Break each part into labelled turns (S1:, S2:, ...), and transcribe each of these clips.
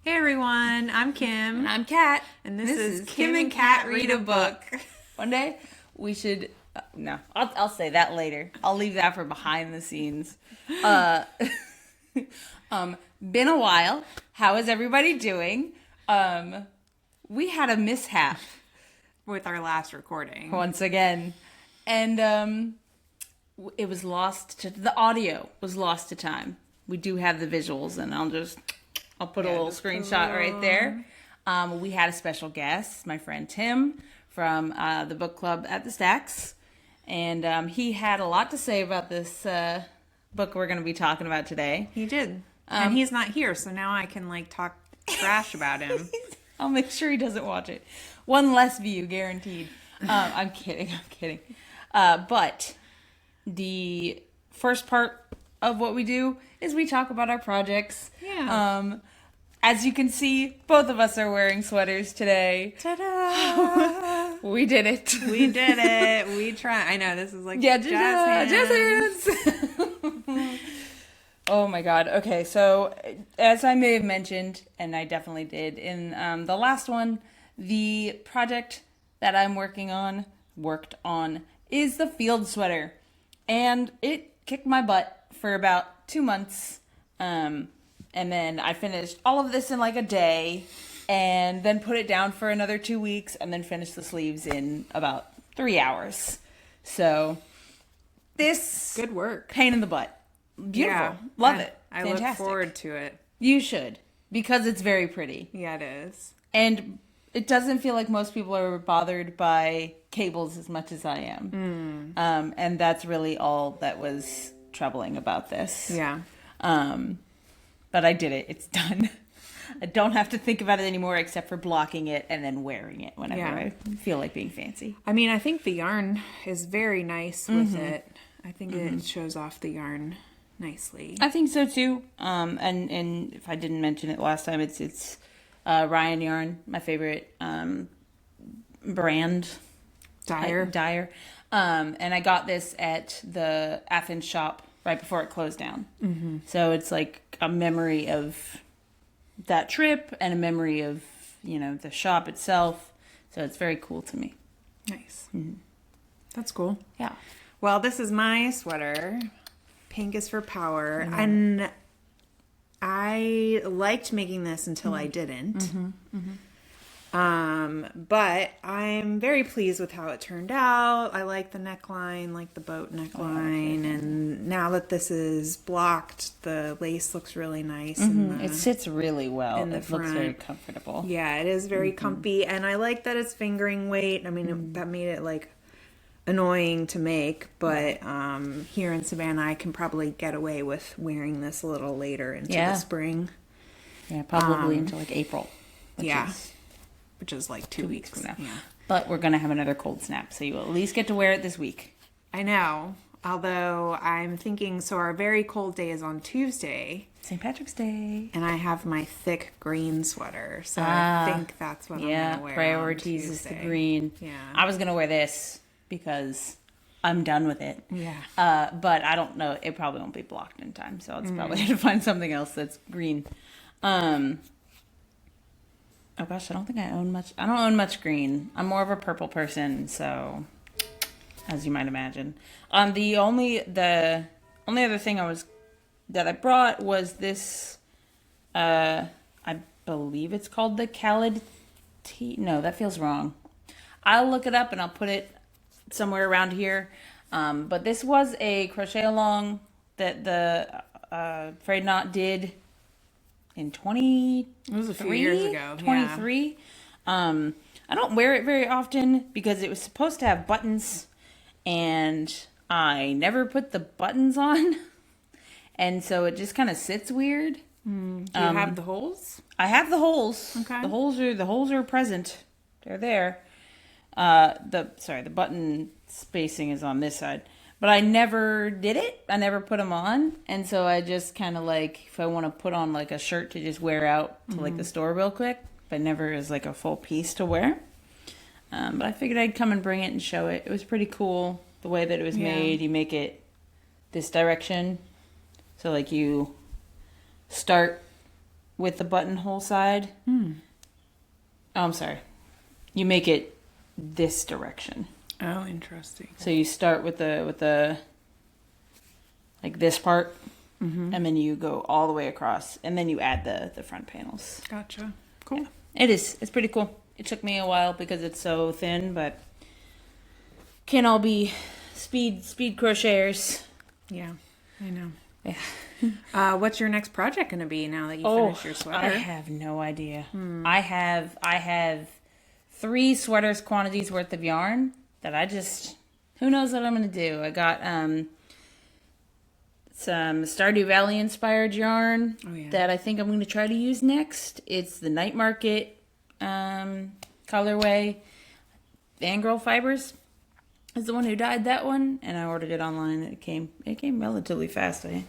S1: Hey everyone, I'm Kim.
S2: And I'm Kat.
S1: And this is Kim and Kat Read a Book.
S2: One day we should... no, I'll say that later. I'll leave that for behind the scenes. Been a while. How is everybody doing? We had a mishap.
S1: With our last recording.
S2: Once again. And it was lost the audio was lost to time. We do have the visuals, and I'll put a little screenshot right there. We had a special guest, my friend Tim from the book club at the Stacks. And he had a lot to say about this book we're going to be talking about today.
S1: He did. And he's not here, so now I can talk trash about him.
S2: I'll make sure he doesn't watch it. One less view, guaranteed. I'm kidding. But the first part of what we do is we talk about our projects.
S1: Yeah.
S2: As you can see, both of us are wearing sweaters today.
S1: Ta-da!
S2: We did it.
S1: We did it. We tried. I know, this is jazz hands.
S2: Oh my god. Okay, so as I may have mentioned, and I definitely did in the last one, the project that I'm worked on, is the field sweater. And it kicked my butt for about 2 months. And then I finished all of this in a day, and then put it down for another 2 weeks, and then finished the sleeves in about 3 hours. So this...
S1: good work.
S2: Pain in the butt. Beautiful.
S1: Yeah,
S2: Love it.
S1: I
S2: Fantastic.
S1: look forward to it.
S2: You should, because it's very pretty.
S1: Yeah, it is.
S2: And it doesn't feel like most people are bothered by cables as much as I am. And that's really all that was troubling about this.
S1: Yeah.
S2: But I did it. It's done. I don't have to think about it anymore except for blocking it and then wearing it whenever I feel like being fancy.
S1: I mean, I think the yarn is very nice with it. I think it shows off the yarn nicely.
S2: I think so too. And if I didn't mention it last time, it's Ryan yarn, my favorite brand. Dyer. And I got this at the Athens shop right before it closed down. Mm-hmm. So it's a memory of that trip and a memory of, the shop itself. So it's very cool to me.
S1: Nice. Mm-hmm. That's cool.
S2: Yeah.
S1: Well, this is my sweater. Pink is for power. Mm-hmm. And I liked making this until I didn't. Mm-hmm. Mm-hmm. But I'm very pleased with how it turned out. I like the neckline, like the boat neckline. And now that this is blocked, the lace looks really nice.
S2: It sits really well. It
S1: front.
S2: Looks very comfortable.
S1: Yeah, it is very comfy. And I like that it's fingering weight. I mean, that made it annoying to make. But here in Savannah, I can probably get away with wearing this a little later into the spring.
S2: Yeah, probably until April.
S1: Which is 2 weeks
S2: from now.
S1: Yeah.
S2: But we're going to have another cold snap, so you will at least get to wear it this week.
S1: I know. Although I'm thinking, so our very cold day is on Tuesday.
S2: St. Patrick's Day.
S1: And I have my thick green sweater. So I think that's what I'm going to wear.
S2: Priorities is the green.
S1: Yeah.
S2: I was going to wear this because I'm done with it.
S1: Yeah.
S2: But I don't know. It probably won't be blocked in time. So I'll probably have to find something else that's green. Oh gosh, I don't think I own much. I don't own much green. I'm more of a purple person, so as you might imagine. The only other thing that I brought was this. I believe it's called the Calad tea. No, that feels wrong. I'll look it up and I'll put it somewhere around here. But this was a crochet along that the Frayed Knot did. In it
S1: was a few years ago.
S2: 23. I don't wear it very often because it was supposed to have buttons and I never put the buttons on. And so it just kind of sits weird.
S1: Do you have the holes?
S2: I have the holes.
S1: Okay.
S2: The holes are present. They're there. The button spacing is on this side. But I never did it. I never put them on. And so I just kind of if I want to put on a shirt to just wear out to the store real quick, but never as a full piece to wear. But I figured I'd come and bring it and show it. It was pretty cool the way that it was made. You make it this direction. So you start with the buttonhole side. Oh, I'm sorry. You make it this direction.
S1: Oh, interesting.
S2: So you start with the like this part, and then you go all the way across, and then you add the front panels.
S1: Gotcha. Cool.
S2: Yeah. It's pretty cool. It took me a while because it's so thin, but can all be speed crocheters.
S1: Yeah, I know.
S2: Yeah.
S1: What's your next project going to be now that you finish your sweater?
S2: I have no idea. I have 3 sweaters quantities worth of yarn that I just, who knows what I'm going to do. I got some Stardew Valley inspired yarn that I think I'm going to try to use next. It's the Night Market colorway. Fangirl Fibers is the one who dyed that one, and I ordered it online. It came relatively fast, I think.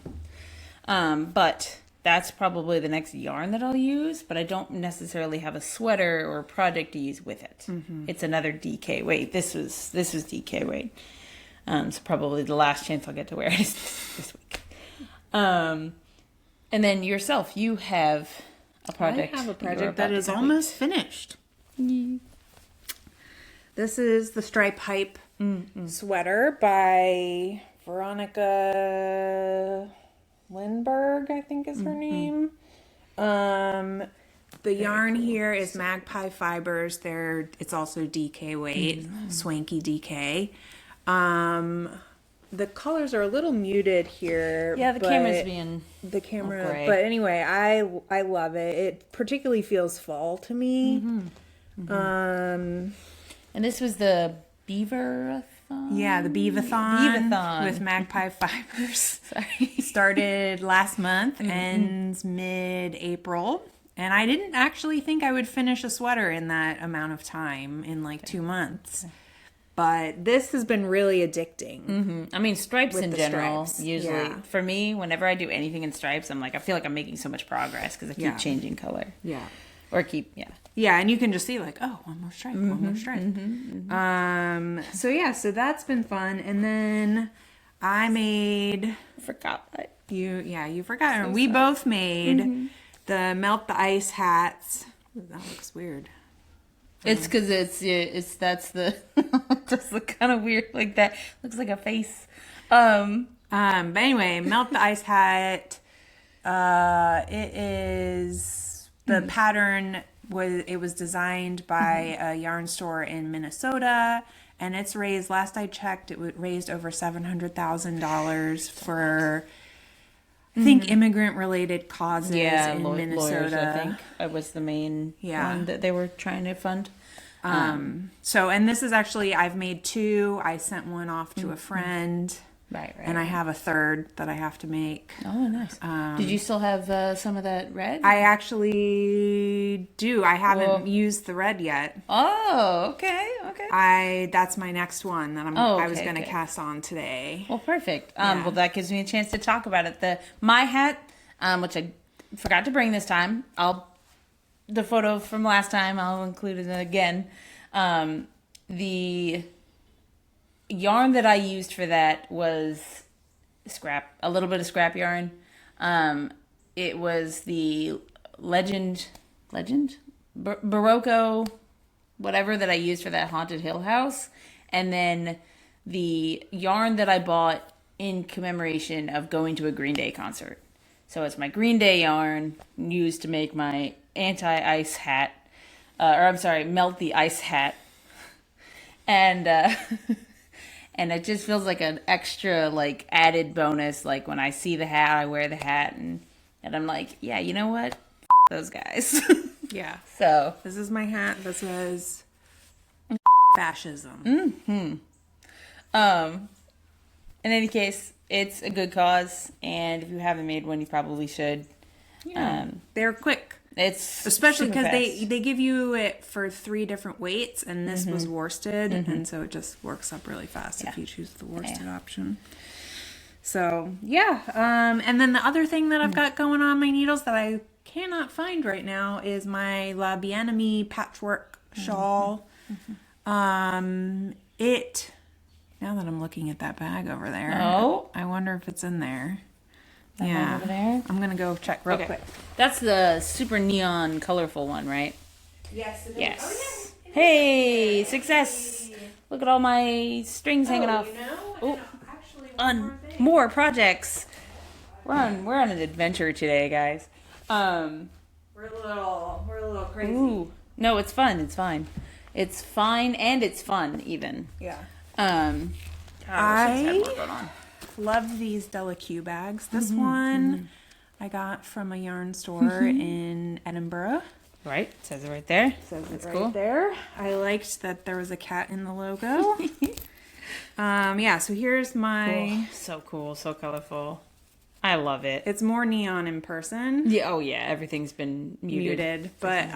S2: But that's probably the next yarn that I'll use, but I don't necessarily have a sweater or a project to use with it. It's another DK weight. This was DK weight. So probably the last chance I'll get to wear it is this week. And then yourself, you have a project.
S1: I have a project that is almost finished. This is the Stripe Hype sweater by Veronica Lindburgh, I think is her name. The yarn here is Magpie fibers. It's also DK weight, swanky DK. The colors are a little muted here.
S2: Yeah, the camera's being gray.
S1: But anyway, I love it. It particularly feels fall to me.
S2: And this was the Beve-a-thon?
S1: Yeah, the Beve-a-thon with Magpie fibers.
S2: Sorry.
S1: Started last month, ends mid-April. And I didn't actually think I would finish a sweater in that amount of time, in like 2 months. But this has been really addicting.
S2: I mean, stripes in general,
S1: stripes.
S2: usually.
S1: Yeah.
S2: For me, whenever I do anything in stripes, I feel like I'm making so much progress because I keep changing color.
S1: Yeah.
S2: Or
S1: Yeah, and you can just see like, oh, one more stripe, one more stripe. So that's been fun. And then I made...
S2: Forgot that.
S1: You forgot. So we both made the Melt the Ice hats. Ooh, that looks weird.
S2: It's because that's the just look kind of weird like that. Looks like a face.
S1: But anyway, Melt the Ice hat. It is the pattern was designed by a yarn store in Minnesota, and it's raised. Last I checked, it raised over $700,000 for I think immigrant-related causes in Minnesota.
S2: Lawyers, I think it was the main one that they were trying to fund.
S1: And this is actually, I've made 2. I sent one off to a friend.
S2: Right.
S1: And I have a third that I have to make.
S2: Oh, nice. Did you still have some of that red?
S1: I actually do. I haven't used the red yet.
S2: Oh, okay.
S1: That's my next one that I was going to cast on today.
S2: Well, perfect. Well, that gives me a chance to talk about it. My hat, which I forgot to bring this time. The photo from last time, I'll include it again. The yarn that I used for that was a little bit of scrap yarn. It was the Legend, Barocco, whatever that I used for that Haunted Hill House. And then the yarn that I bought in commemoration of going to a Green Day concert. So it's my Green Day yarn used to make my anti-ice hat, melt the ice hat. And, and it just feels like an extra, like, added bonus. Like, when I see the hat, I wear the hat, and I'm like, yeah, you know what? Those guys.
S1: Yeah.
S2: So.
S1: This is my hat that says fascism.
S2: In any case, it's a good cause, and if you haven't made one, you probably should.
S1: Yeah. They're quick.
S2: It's
S1: especially because they give you it for 3 different weights, and this was worsted, and so it just works up really fast if you choose the worsted option. So and then the other thing that I've got going on my needles that I cannot find right now is my Bien Amie patchwork shawl. Now that I'm looking at that bag over there, I wonder if it's in there.
S2: that one over there?
S1: I'm gonna go check real quick.
S2: That's the super neon colorful one, right?
S1: Yes, it is.
S2: Yes.
S1: Oh, yeah.
S2: Hey, success! Look at all my strings hanging off.
S1: You know,
S2: Oh,
S1: actually,
S2: on more projects. We're on an adventure today, guys.
S1: we're a little crazy.
S2: Ooh. No, it's fun. It's fine. It's fine and it's fun even.
S1: Yeah.
S2: I
S1: Love these Delaque bags. This one I got from a yarn store in Edinburgh.
S2: Right, it says it right there.
S1: Says
S2: That's
S1: it
S2: cool.
S1: right there. I liked that there was a cat in the logo. Yeah, so here's my...
S2: So cool, so colorful. I love it.
S1: It's more neon in person.
S2: Yeah, oh yeah, everything's been muted.
S1: But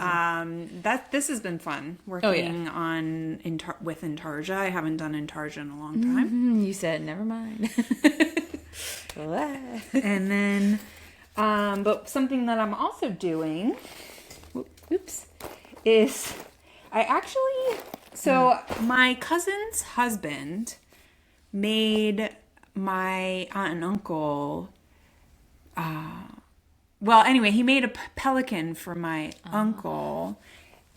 S1: this has been fun working on with Intarsia. I haven't done Intarsia in a long time.
S2: You said never mind.
S1: And then, but something that I'm also doing, is my cousin's husband made my aunt and uncle, he made a pelican for my uncle,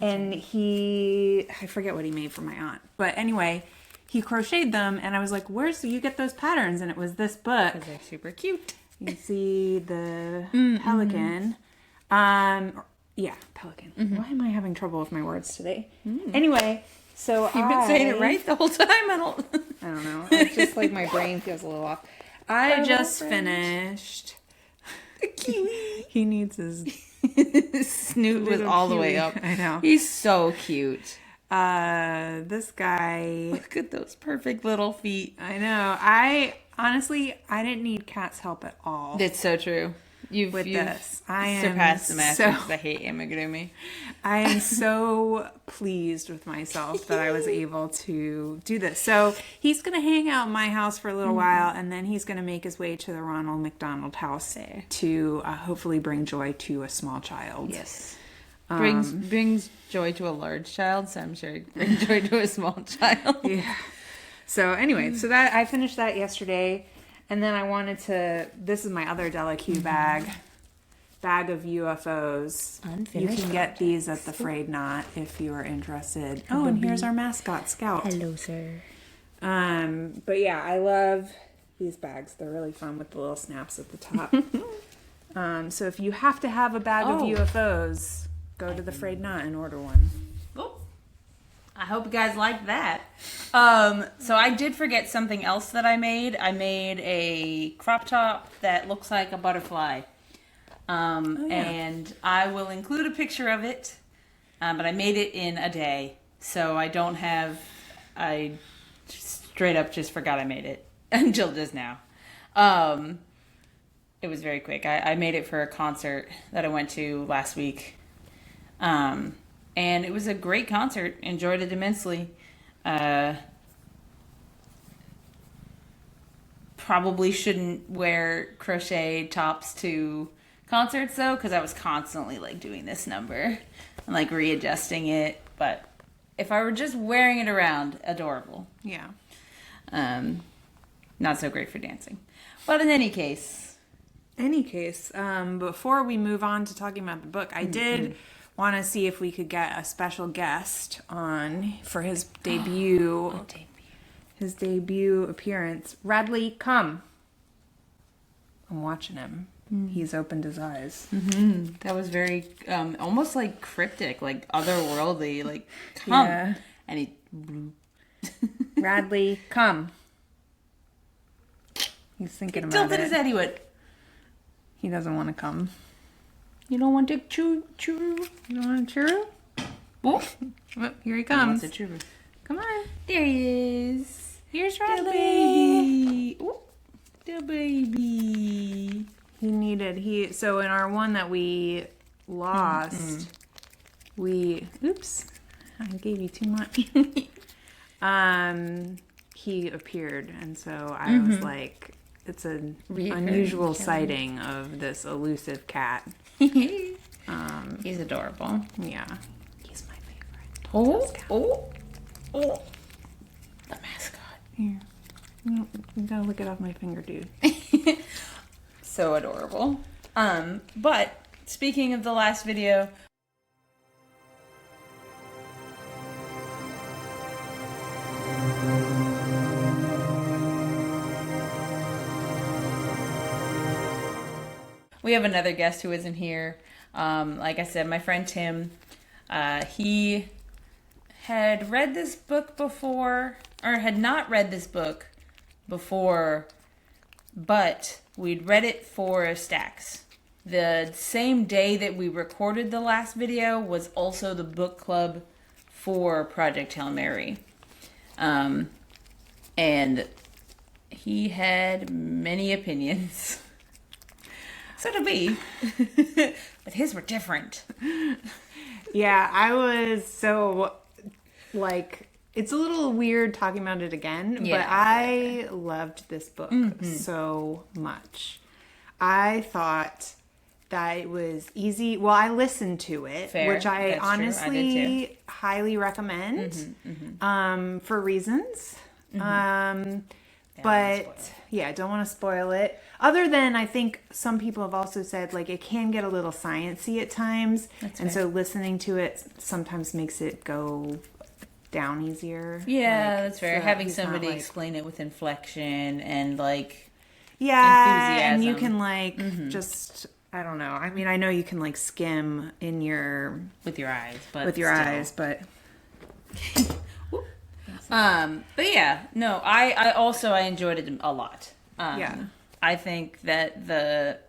S1: and I forget what he made for my aunt, but anyway, he crocheted them, and I was like, where do you get those patterns? And it was this book.
S2: Because they're super cute.
S1: You see the pelican. Yeah, pelican. Why am I having trouble with my words today? Anyway, so
S2: You've been saying it right the whole time. I
S1: don't know. It's just like my brain feels a little off. I just finished. He needs his
S2: snoot was all the way up.
S1: I know.
S2: He's so cute.
S1: This guy.
S2: Look at those perfect little feet.
S1: I know. I didn't need Kat's help at all.
S2: It's so true. You've
S1: this. I
S2: surpassed the masters.
S1: So,
S2: I hate amigurumi.
S1: I am so pleased with myself that I was able to do this. So he's going to hang out in my house for a little while, and then he's going to make his way to the Ronald McDonald House to hopefully bring joy to a small child.
S2: Yes. Brings joy to a large child, so I'm sure it brings joy to a small child.
S1: Yeah. So anyway, so that I finished that yesterday. And then I wanted to, this is my other Delaque bag of UFOs.
S2: Unfinished.
S1: You can get these at the Frayed Knot if you are interested. Oh, and here's our mascot, Scout.
S2: Hello, sir.
S1: But yeah, I love these bags. They're really fun with the little snaps at the top. So if you have to have a bag of UFOs, go to the Frayed Knot and order one.
S2: Oh. I hope you guys liked that. So I did forget something else that I made. I made a crop top that looks like a butterfly. And I will include a picture of it. But I made it in a day. So I straight up just forgot I made it until just now. It was very quick. I made it for a concert that I went to last week. And it was a great concert. Enjoyed it immensely. Probably shouldn't wear crochet tops to concerts though, because I was constantly like doing this number and like readjusting it. But if I were just wearing it around, adorable.
S1: Yeah.
S2: Not so great for dancing. But in any case,
S1: before we move on to talking about the book, I did want to see if we could get a special guest on for his debut. His debut appearance. Radley, come. I'm watching him. He's opened his eyes.
S2: That was very almost like cryptic, like otherworldly, like come.
S1: Yeah.
S2: And he
S1: Radley, come. He's thinking about
S2: tilted
S1: it.
S2: his head. He went.
S1: He doesn't want to come.
S2: You don't want to churu?
S1: You don't want a churro?
S2: Oh,
S1: Here he comes.
S2: he wants a churu.
S1: Come on.
S2: There he is.
S1: Here's
S2: The
S1: Radley.
S2: baby. Ooh, the baby.
S1: So in our one that we lost, oops, I gave you too much. He appeared, and so I was like, it's an unusual sighting of this elusive cat.
S2: He's adorable.
S1: Yeah. He's my favorite.
S2: Oh. The mascot.
S1: Here. You gotta lick it off my finger, dude.
S2: So adorable. But speaking of the last video, we have another guest who isn't here. Like I said, my friend Tim, he had read this book before, or had not read this book before, but we'd read it for Stacks. The same day that we recorded the last video was also the book club for Project Hail Mary. And he had many opinions. So did we. But his were different.
S1: Yeah, I was so, like, it's a little weird talking about it again, but I loved this book so much. I thouut that it was easy. Well, I listened to it, which I honestly highly recommend for reasons. But yeah, I don't want to spoil it. Other than I think some people have also said like it can get a little sciencey at times, so listening to it sometimes makes it go down easier.
S2: Yeah, that's fair. So having somebody explain it with inflection and like
S1: enthusiasm. And you can just I don't know. I mean, I know you can like skim in your
S2: with your eyes, but but yeah, no, I also enjoyed it a lot. I think that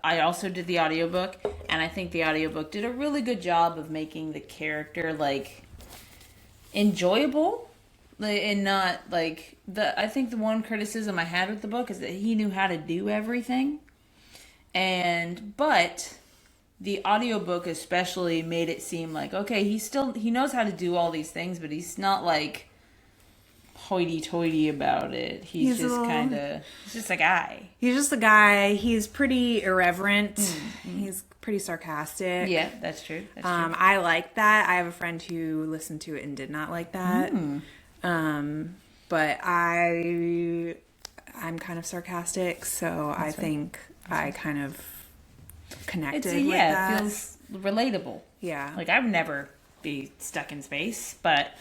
S2: I also did the audiobook, and I think the audiobook did a really good job of making the character like enjoyable, and not like I think the one criticism I had with the book is that he knew how to do everything, but the audiobook especially made it seem like okay, he knows how to do all these things, but he's not like hoity-toity about it. He's just a guy.
S1: He's just a guy. He's pretty irreverent. He's pretty sarcastic.
S2: Yeah, that's true.
S1: I like that. I have a friend who listened to it and did not like that. But I'm kind of sarcastic, so I think I kind of connected with that.
S2: It feels relatable.
S1: Yeah.
S2: Like I would never be stuck in space, but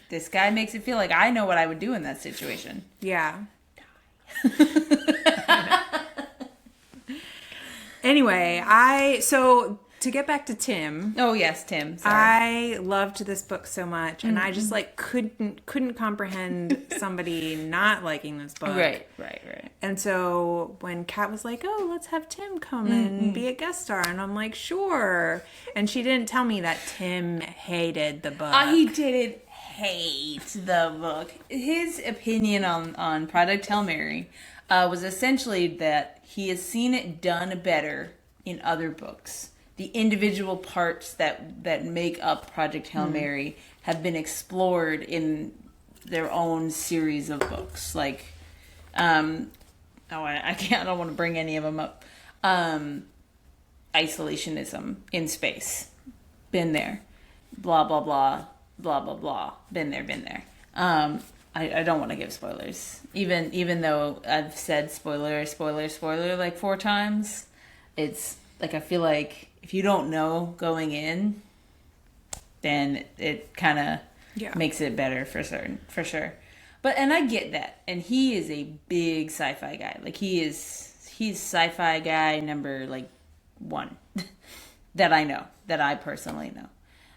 S2: this guy makes it feel like I know what I would do in that situation.
S1: Yeah. Anyway, so to get back to Tim.
S2: Oh yes, Tim. Sorry.
S1: I loved this book so much, and I just like couldn't comprehend somebody not liking this book.
S2: Right.
S1: And so when Kat was like, "Oh, let's have Tim come and be a guest star," and I'm like, "Sure." And she didn't tell me that Tim hated the book.
S2: He didn't hate the book. His opinion on Project Hail Mary was essentially that he has seen it done better in other books. The individual parts that make up Project Hail Mary have been explored in their own series of books. Like, I don't want to bring any of them up. Isolationism in space. Been there. Blah, blah, blah. Blah blah blah. Been there. I don't want to give spoilers, even though I've said spoiler like 4 times. It's like I feel like if you don't know going in, then it kind of makes it better for sure. But and I get that, and he is a big sci-fi guy. Like he's sci-fi guy number like 1 that I personally know,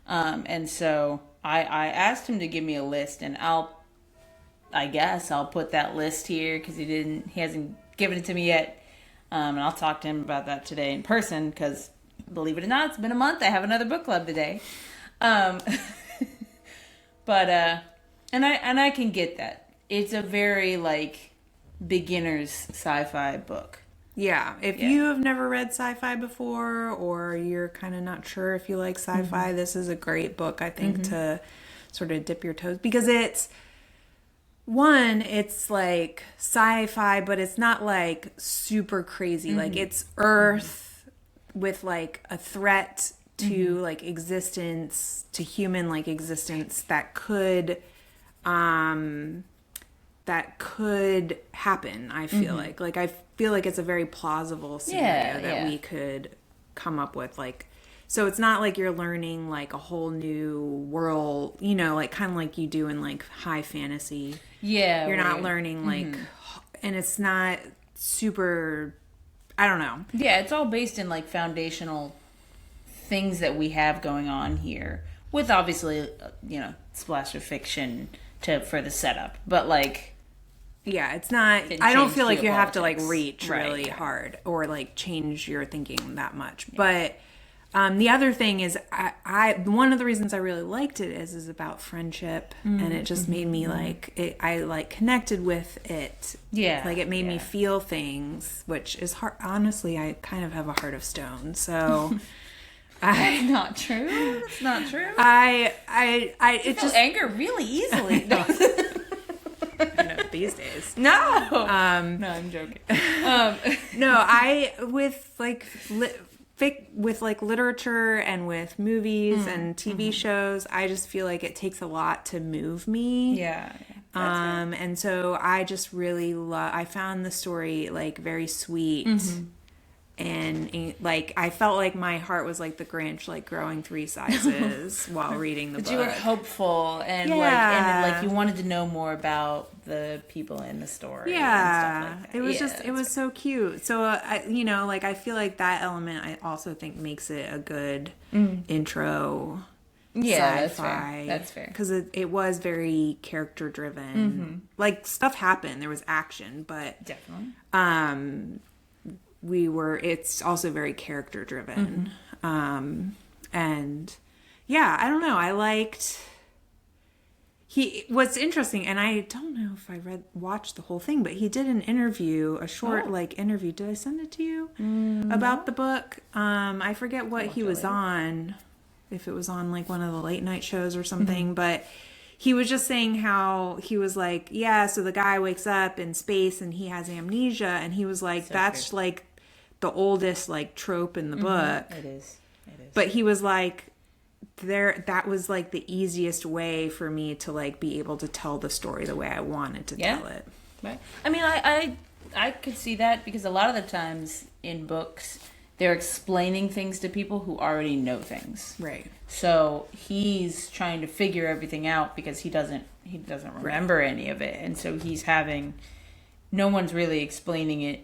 S2: and so. I asked him to give me a list, and I guess I'll put that list here because he hasn't given it to me yet, and I'll talk to him about that today in person because believe it or not, it's been a month. I have another book club today, but and I can get that. It's a very like beginner's sci-fi book.
S1: Yeah, if you have never read sci-fi before, or you're kind of not sure if you like sci-fi, this is a great book, I think, to sort of dip your toes. Because it's like sci-fi, but it's not like super crazy. Like it's Earth with like a threat to like existence, to human like existence that could that could happen. I feel like I feel like it's a very plausible scenario that we could come up with. Like, so it's not like you're learning like a whole new world, you know, like kind of like you do in like high fantasy.
S2: Yeah,
S1: you're not learning like, and it's not super. I don't know.
S2: Yeah, it's all based in like foundational things that we have going on here, with obviously, you know, splash of fiction for the setup, but like.
S1: Yeah, it's not. I don't feel like you have to like reach really hard or like change your thinking that much. Yeah. But the other thing is, I one of the reasons I really liked it is about friendship, and it just made me like it. I like connected with it. Yeah, like it made me feel things, which is hard. Honestly, I kind of have a heart of stone, so.
S2: That's not true. That's not true.
S1: It
S2: just anger really easily.
S1: I know, these days.
S2: No, no, I'm joking.
S1: No, I with like literature and with movies and TV shows, I just feel like it takes a lot to move me.
S2: Yeah.
S1: And so I just really I found the story like very sweet. And like I felt like my heart was like the Grinch, like growing 3 sizes while reading the book.
S2: You were hopeful and like you wanted to know more about the people in the story.
S1: Yeah,
S2: and stuff like that.
S1: It was it was so cute. So you know, like I feel like that element I also think makes it a good intro.
S2: Yeah,
S1: sci-fi.
S2: That's fair.
S1: Because it was very character driven. Like stuff happened, there was action, but
S2: definitely.
S1: It's also very character driven. And yeah, I don't know. I liked what's interesting, and I don't know if I watched the whole thing, but he did an interview, a short like interview. Did I send it to you? About the book? I forget what he was on, if it was on like one of the late night shows or something, but he was just saying how he was like, yeah, so the guy wakes up in space and he has amnesia, and he was like, that's like the oldest like trope in the book.
S2: It is.
S1: But he was like, that was like the easiest way for me to like be able to tell the story the way I wanted to tell it.
S2: Right. I mean, I could see that, because a lot of the times in books they're explaining things to people who already know things. Right. So he's trying to figure everything out because he doesn't remember any of it, and so no one's really explaining it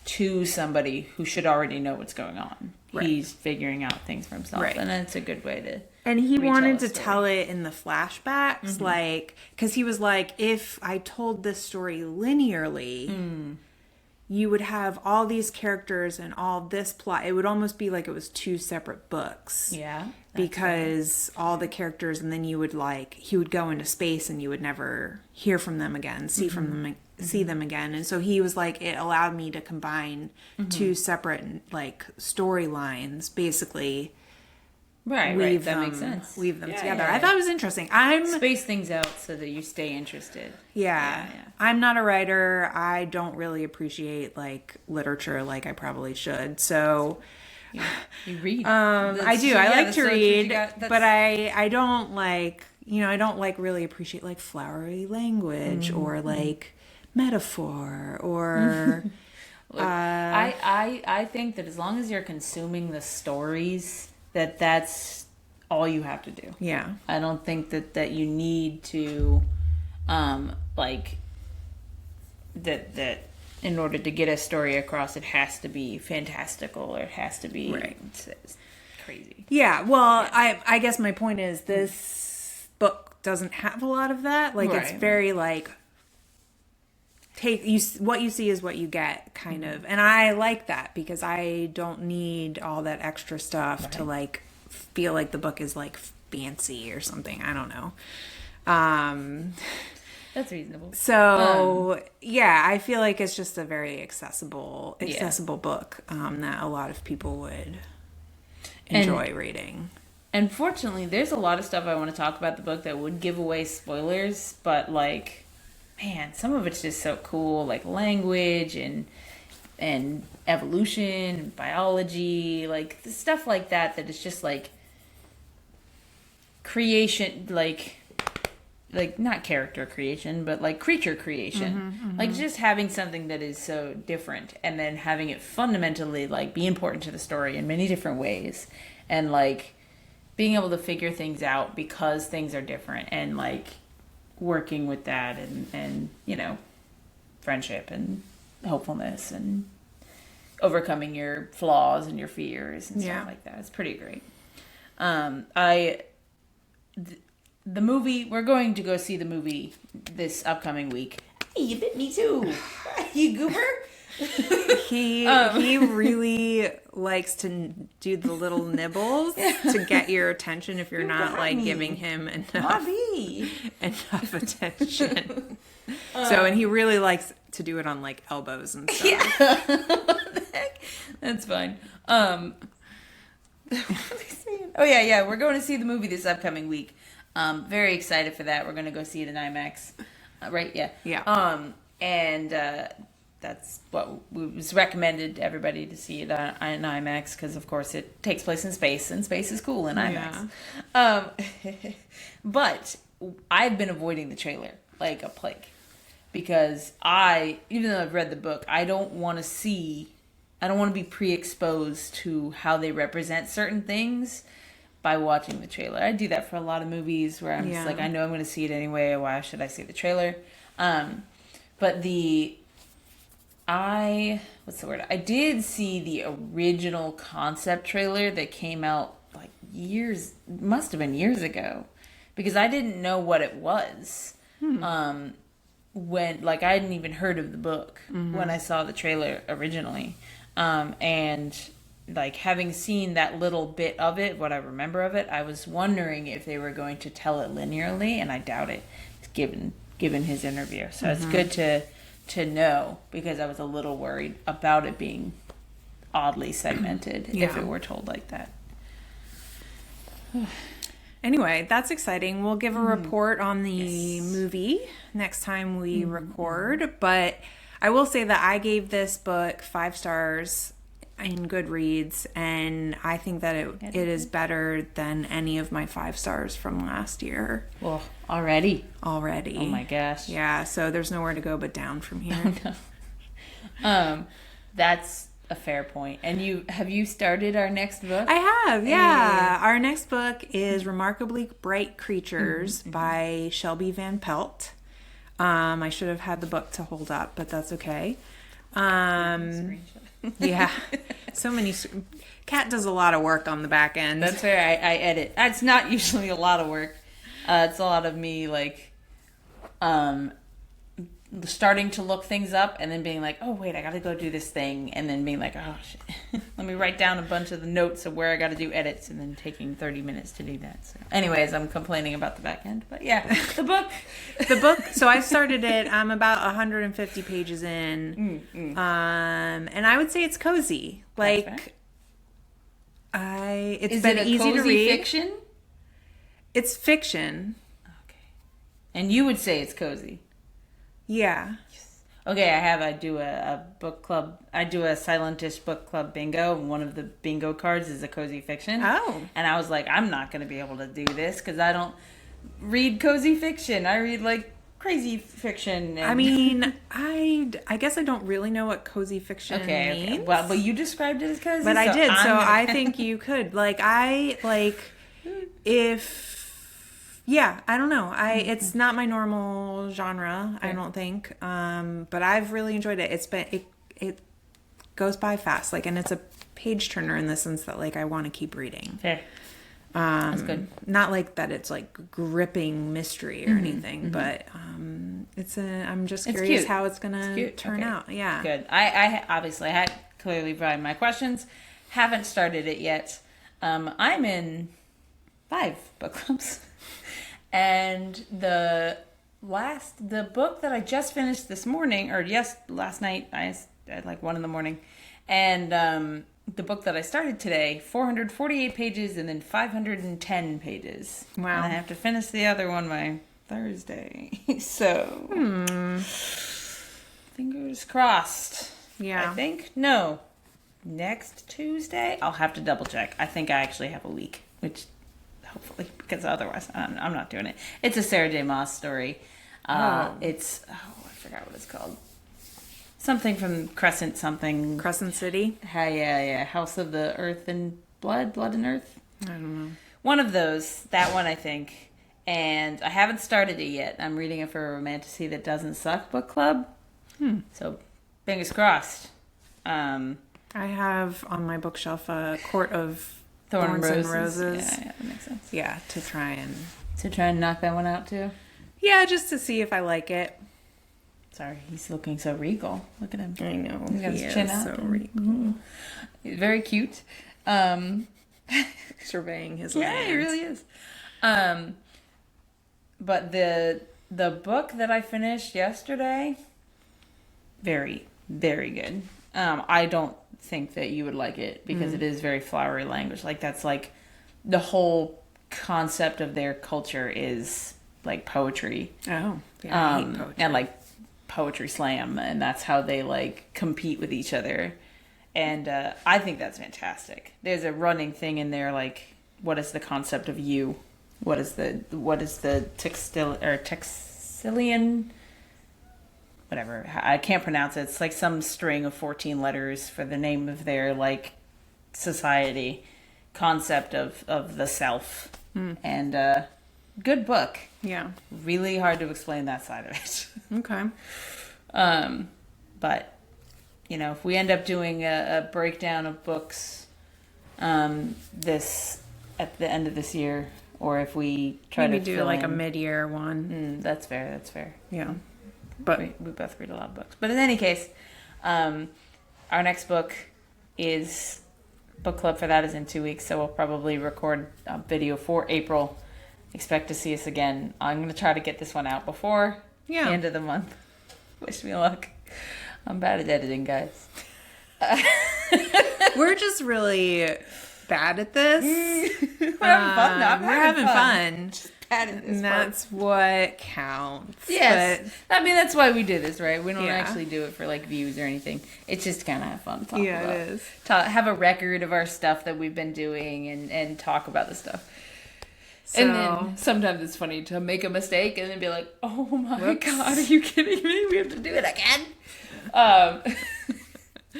S2: to somebody who should already know what's going on. Right. He's figuring out things for himself, and it's a good way to.
S1: And he wanted to tell it in the flashbacks, like, because he was like, if I told this story linearly, you would have all these characters and all this plot. It would almost be like it was 2 separate books. Yeah. Because all the characters, and then he would go into space and you would never hear from them again, see them again. And so he was like, it allowed me to combine 2 separate like storylines, basically.
S2: Right, that makes sense.
S1: Weave them together. I thought it was interesting.
S2: Space things out so that you stay interested.
S1: Yeah. I'm not a writer. I don't really appreciate like literature like I probably should. So
S2: you read.
S1: I do. I like to read, but I don't like, I don't like really appreciate like flowery language or like metaphor or
S2: Look, I think that as long as you're consuming the stories, that's all you have to do. Yeah. I don't think that you need to like that in order to get a story across, it has to be fantastical, or it has to be crazy.
S1: Yeah, well, I guess my point is this book doesn't have a lot of that. Like, it's very like what you see is what you get, kind of. And I like that, because I don't need all that extra stuff to like feel like the book is like fancy or something. I don't know.
S2: That's reasonable.
S1: So I feel like it's just a very accessible book that a lot of people would enjoy reading.
S2: And fortunately, there's a lot of stuff I want to talk about the book that would give away spoilers, but like, man, some of it's just so cool, like language and evolution and biology, like stuff like that is just like creation, like like not character creation, but like creature creation. Like just having something that is so different and then having it fundamentally like be important to the story in many different ways. And like being able to figure things out because things are different and like working with that and you know, friendship and hopefulness and overcoming your flaws and your fears and stuff like that. It's pretty great. The movie, we're going to go see the movie this upcoming week. Hey, you bit me too. You goober.
S1: He really likes to do the little nibbles to get your attention if you're not like giving him enough attention. And he really likes to do it on like elbows and stuff.
S2: Yeah. What the heck? That's fine. What was I saying? Oh yeah, we're going to see the movie this upcoming week. Very excited for that. We're going to go see it in IMAX. Right? Yeah.
S1: Yeah.
S2: That's what was recommended to everybody to see it in IMAX because, of course, it takes place in space, and space is cool in IMAX. Yeah. But I've been avoiding the trailer like a plague because even though I've read the book, I don't want to be pre-exposed to how they represent certain things by watching the trailer. I do that for a lot of movies where I'm just like, I know I'm going to see it anyway. Why should I see the trailer? I did see the original concept trailer that came out like must have been years ago, because I didn't know what it was. When like I hadn't even heard of the book when I saw the trailer originally. And like having seen that little bit of it, what I remember of it, I was wondering if they were going to tell it linearly, and I doubt it, given his interview. So it's good to know, because I was a little worried about it being oddly segmented if it were told like that.
S1: Anyway, that's exciting. We'll give a report on the movie next time we record, but I will say that I gave this book 5 stars in Goodreads, and I think that it is better than any of my 5 stars from last year.
S2: Well, already.
S1: Oh
S2: my gosh.
S1: Yeah, so there's nowhere to go but down from here.
S2: That's a fair point. And have you started our next book?
S1: I have, yeah. Our next book is Remarkably Bright Creatures by Shelby Van Pelt. I should have had the book to hold up, but that's okay. Yeah, so many. Kat does a lot of work on the back end.
S2: That's fair. I edit. It's not usually a lot of work. It's a lot of me like starting to look things up and then being like, oh wait, I gotta go do this thing, and then being like, oh shit, let me write down a bunch of the notes of where I gotta do edits, and then taking 30 minutes to do that. So anyways, I'm complaining about the back end, but yeah, the book.
S1: So I started it, I'm about 150 pages in, and I would say it's cozy. Like, it's been easy to read.
S2: Fiction?
S1: It's fiction.
S2: Okay. And you would say it's cozy.
S1: Yeah.
S2: Okay, I do a book club. I do a Silentish book club bingo, and one of the bingo cards is a cozy fiction.
S1: Oh.
S2: And I was like, I'm not going to be able to do this because I don't read cozy fiction. I read like crazy fiction. And...
S1: I mean, I guess I don't really know what cozy fiction means.
S2: Okay. Well, but you described it as cozy.
S1: But I did, so I think you could. Yeah, I don't know. It's not my normal genre, I don't think. But I've really enjoyed it. It goes by fast, and it's a page turner in the sense that I want to keep reading.
S2: Fair. That's good.
S1: Not like that it's gripping mystery or anything, but I'm just curious how it's gonna turn out. Yeah.
S2: Good. I obviously had clearly provided my questions. Haven't started it yet. I'm in 5 book clubs. And the book that I just finished this morning, last night, at 1 a.m. And the book that I started today, 448 pages and then 510 pages.
S1: Wow.
S2: And I have to finish the other one by Thursday. So, fingers crossed.
S1: Yeah.
S2: I think, no, next Tuesday. I'll have to double check. I think I actually have a week, which hopefully, because otherwise I'm not doing it. It's a Sarah J. Maas story. It's, I forgot what it's called. Something from Crescent something.
S1: Crescent City?
S2: Yeah. House of the Earth and Blood and Earth.
S1: I don't know.
S2: One of those. That one, I think. And I haven't started it yet. I'm reading it for a Romantasy That Doesn't Suck book club. So, fingers crossed.
S1: I have on my bookshelf a Court of
S2: Thorns
S1: and Roses.
S2: Yeah, that makes sense.
S1: Yeah, to try and
S2: knock that one out too.
S1: Yeah, just to see if I like it.
S2: Sorry, he's looking so regal. Look at him.
S1: I know.
S2: He's got his chin out.
S1: So regal.
S2: He's very cute.
S1: Surveying his
S2: Yeah,
S1: land.
S2: he really is. But the book that I finished yesterday, very, very good. I don't think that you would like it because it is very flowery language. Like that's like the whole concept of their culture is like poetry.
S1: Oh, yeah, I hate poetry.
S2: And like poetry slam, and that's how they like compete with each other. And I think that's fantastic. There's a running thing in there like, what is the concept of you? What is the Textilian? Whatever. I can't pronounce it. It's like some string of 14 letters for the name of their like society concept of the self. And good book.
S1: Yeah.
S2: Really hard to explain that side of it.
S1: Okay.
S2: But you know, if we end up doing a breakdown of books this at the end of this year, or if we try
S1: Maybe
S2: to
S1: do
S2: fill
S1: like a
S2: in,
S1: mid-year one.
S2: that's fair.
S1: Yeah. But
S2: We both read a lot of books. But in any case, our next book is book club for that is in 2 weeks, so we'll probably record a video for April. Expect to see us again. I'm going to try to get this one out before the end of the month. Wish me luck. I'm bad at editing, guys.
S1: we're just really bad at this.
S2: We're having fun. No,
S1: we're having fun.
S2: Just bad at this
S1: And
S2: part.
S1: that's what counts.
S2: Yes.
S1: But,
S2: I mean, that's why we do this, right? We don't
S1: Yeah.
S2: actually do it for, like, views or anything. It's just kind of have fun to talk about.
S1: yeah, it is.
S2: Have a record of our stuff that we've been doing and talk about the stuff.
S1: So,
S2: And then sometimes it's funny to make a mistake and then be like, oh my
S1: Whoops.
S2: God, are you kidding me? We have to do it again?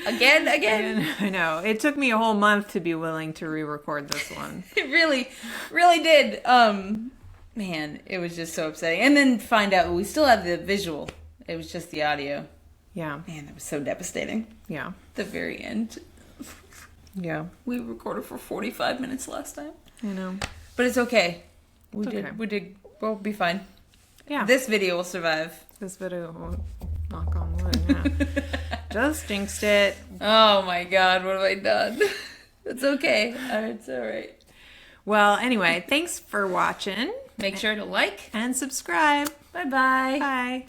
S2: Again?
S1: and I know. It took me a whole month to be willing to re-record this one.
S2: It really, really did. Man, it was just so upsetting. And then find out we still have the visual. It was just the audio.
S1: Yeah.
S2: Man, that was so devastating.
S1: Yeah.
S2: The very end.
S1: Yeah.
S2: We recorded for 45 minutes last time.
S1: I know.
S2: But it's okay.
S1: Okay.
S2: We'll be fine.
S1: Yeah.
S2: This video will survive.
S1: This video won't knock on wood. Yeah. Just jinxed it.
S2: Oh my God, what have I done? It's okay. It's all right.
S1: Well, anyway, thanks for watching.
S2: Make sure to like
S1: and subscribe.
S2: Bye-bye.
S1: Bye.